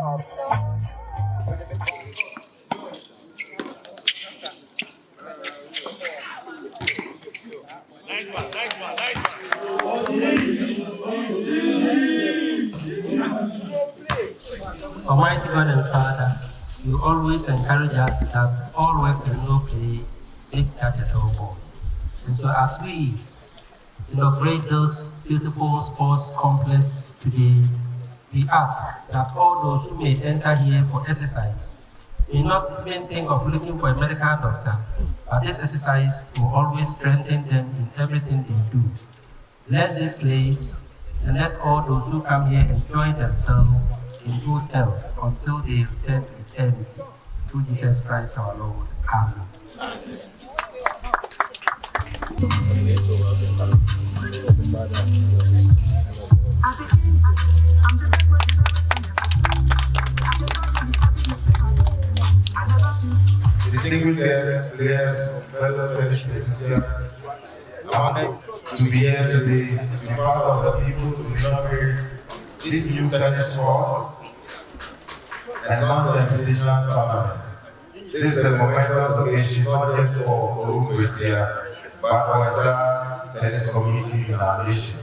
Almighty God and Father, you always encourage us that all work and no play safeguard at our board. And so as we inaugurate this beautiful sports complex today, we ask that all those who may enter here for exercise may not even think of looking for a medical doctor, but this exercise will always strengthen them in everything they do. Let this place and let all those who come here enjoy themselves in good health until they return to eternity. Through Jesus Christ our Lord. Amen. Distinguished guests, players, fellow tennis enthusiasts, honored to be here today to be part of the people to inaugurate this new tennis court and launch the invitational tournament. This is a momentous occasion not just for Kwahu Nkwatia, but for the entire tennis community in our nation.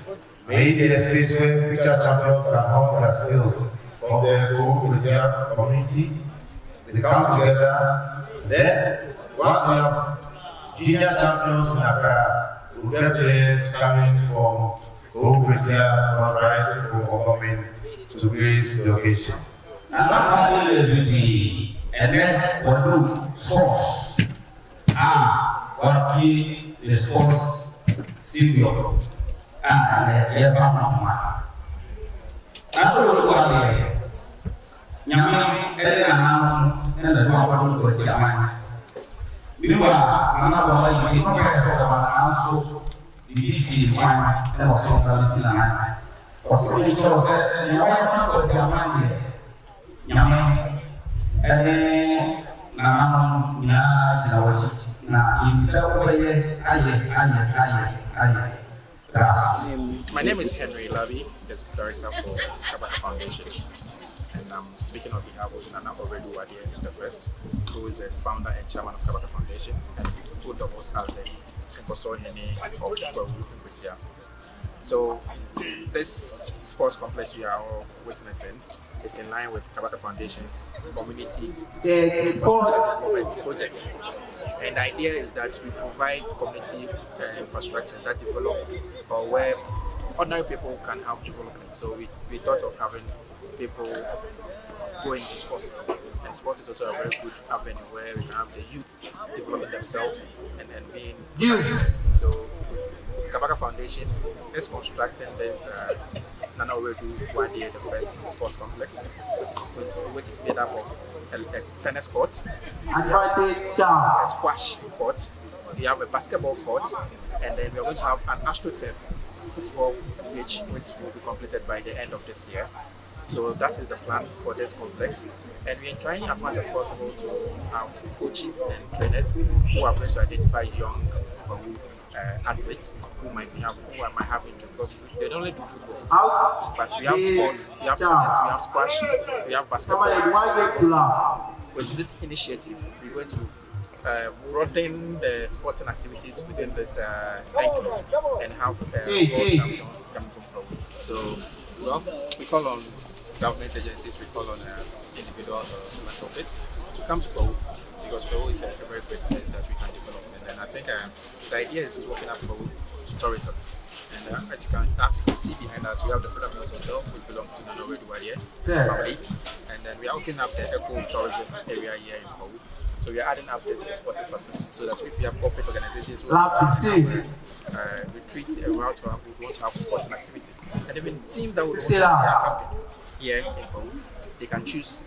May it be a space where future champions can hone their skills from the Kwahu Nkwatia community. They come together. Then, once we have junior champions in Accra, we get players coming from Kwahu Nkwatia, from rising from Okwawuman to grace the occasion. And that is with me, and then we do sports. What be the sports studio? And the Pamama. I don't know what they are. Yammy, and the Kwahu Nkwatia. Meanwhile, another one, you know, also the BC one, and also the BC. Also, the chose that you want to go to Yammy, and Nana Owiredu na himself. My name is Henry Lavi, the director for Kabaka Foundation, and I'm speaking on behalf of Nana Owiredu Wardie I, who is the founder and chairman of Kabaka Foundation, and who doubles as the Nkosourhene of Kwahu Nkwatia. So this sports complex you are all witnessing is in line with Kabaka Foundation's community development project. And the idea is that we provide community infrastructure that develop or where ordinary people can help development. So we thought of having people going to sports. And sports is also a very good avenue where we can have the youth developing themselves and being so Kabaka Foundation is constructing this Nana Owiredu Wardie I sports complex, which is made up of a tennis court, a squash court, we have a basketball court, and then we are going to have an AstroTurf football pitch, which will be completed by the end of this year. So that is the plan for this complex, and we are trying as much as possible to have coaches and trainers who are going to identify young athletes who might have interest, because they don't only do football, but we have sports, we have tennis, we have squash, we have basketball. With this initiative, we're going to broaden the sporting activities within this enclave and have world champions coming from Kwahu. So, well, we call on government agencies, we call on individuals or philanthropists to come to Kwahu, because Kwahu is a very great place that we can develop. And I think the idea is to open up Kwahu to tourism. And as you can see behind us, we have the Freedom Hotel, which belongs to Nana Owiredu Wardie family. And then we are opening up the eco-tourism area here in Kwahu. So we are adding up this sporting facility so that if we have corporate organizations who want to retreat and we want to have sporting activities, and even teams that would want to have their camping here in Kwahu, they can choose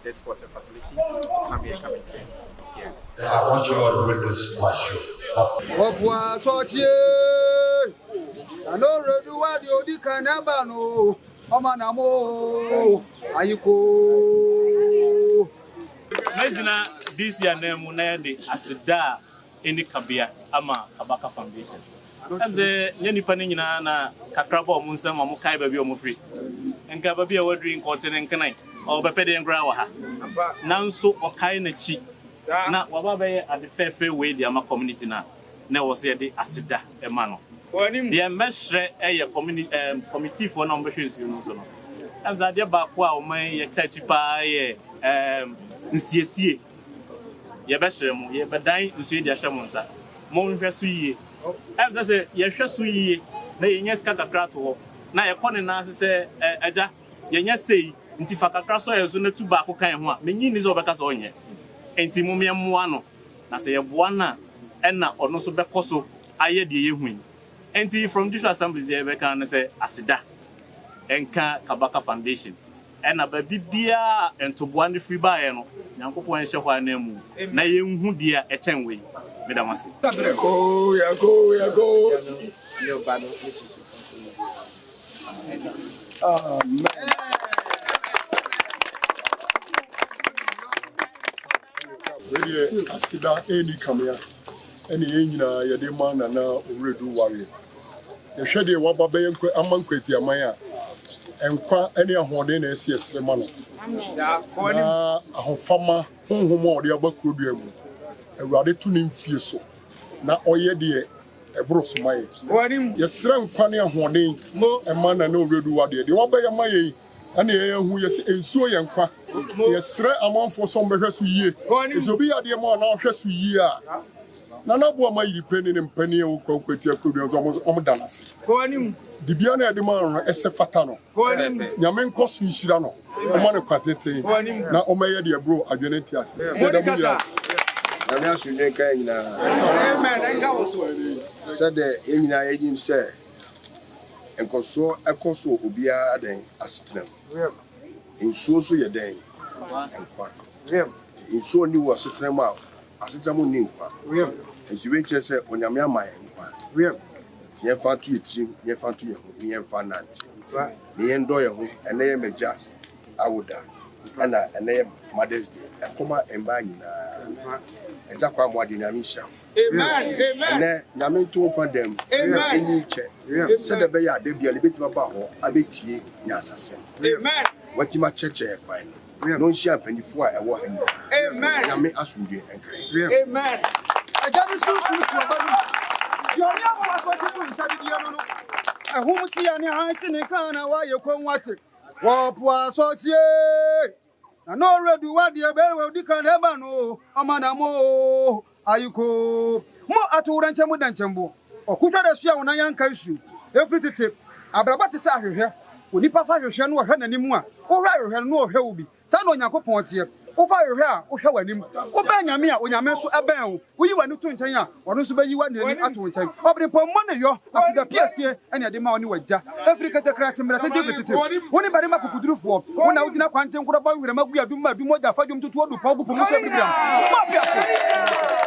this sporting facility to come here and come and train here. I want you all to witness my show. Nana Owiredu Wardie I kanabano omanamo ayiko Imagine this year name na de asida eni kabia ama Kabaka Foundation. Amze nyanipa ni nyina na kakraba omunsam amukai ba bi omufri. Enka ba bi a wadri nkote ne nkanai. obepede ngra wa ha nanso okai na chi na waba be ade fefe we di ama community na wo se de asida e ma no the mesre eye committee for no mbehwensu no so no amza de ba ko a o man ye kachi pa ye nsiesie ye behre mu ye bedan nsu di ahye mu nsa mo nhwe so yie amza se ye hwe so yie na ye nya skata krato ho na ye kone na se aja ye nya sei nti fakakra so ye so na tu ba ko kan ho a menyi ni so obeka so onye enti mo miamoa no na se ye boa na ena ono so bekoso aye de ye hu enti from this assembly there be kan say asida enka Kabaka Foundation ena ba bibia entoboa ne free buy no nyankopon enhye hwa na mu na ye hu dia e chen we medamase Oh ya go Your battle amen. Really, asida any kamea, any enina yede man Nana Owiredu Wardie. The shade wababe Nkwatia maya, enkwa any ahode na esi esrema no. Na ahofama honhom ode abakrodua mu. Awurade tu ne mfie so. Na oye de ebro somaye. Yesre nkwa ne ahode ema Nana Owiredu Wardie. De wabaye maye ana yehu yesi ensuo ye nkwa. Yesre amanfo so mbehwe so yie. Ezobi ade ma na hwe so yie a. Nana bo ma yiri peni ne mpani e Kwahu Nkwatia kodua so omdanase. Dibia na ade ma no ese fata no. Nyame nkosu nhira no. Oma ne kwatete. Na omaye de bro adwene ti ase. Nami asunye ka nyina. Amen. Enka wo so. Said the nyina yim say enkoso ekoso obia aden asetenam. Nsuo so ye den enkwa. Nsuo ni wo asetenam a asetenam ni nkwa. Enti we che say onyame amaye nkwa. Ye fa tu yeti, ye fa tu ye ho, ye fa nanti. Ni endo ye ho, ene ye meja awoda. Ana ene ye Mother's Day. Akoma emba nyina. Eja kwa mwadi na misha. Amen. Ene nyame tu kwa dem. Eni che. Said the be ya de bia le betima ba ho, abetie nya asase. Amen. Watima cheche kwa no. No nshia panifo a ewo ha ni. Amen. Nyame asundwe enkran. Amen. Eja bi susu abanu. Yo ni abo so ti tu nsabi di no no. Ehum ti ya ni han ti ni kan na wa ye kwanwate. Wo po aso tie. Nana Owiredu Wardie be we di kan eba no. Amanamo ayiko. Mo aturan chemu dan chembo. Okutwa da su a wona yanka su. Efitete abraba te sa hwehwe. Onipa fa hwehwe no hwe nanim a. Wo hwa hwehwe no hwe wo bi. Sa na Onyankopon tie. Wo fa hwehwe a wo hwe wanim. Wo ba nyame a Onyame so eben wo. Wo yi wani to ntan a ono so ba yi wani ani ato ntan. Obri pom mo ne yo asida piesie ene de ma oni wagya. Afrika te kra temra te fitete. Woni bare ma kukudurufo. Wo na wodina kwante nkura ba wire magu adum adum oja fa dum tutu odu pa ogu pomu se bibram. Mo biafo.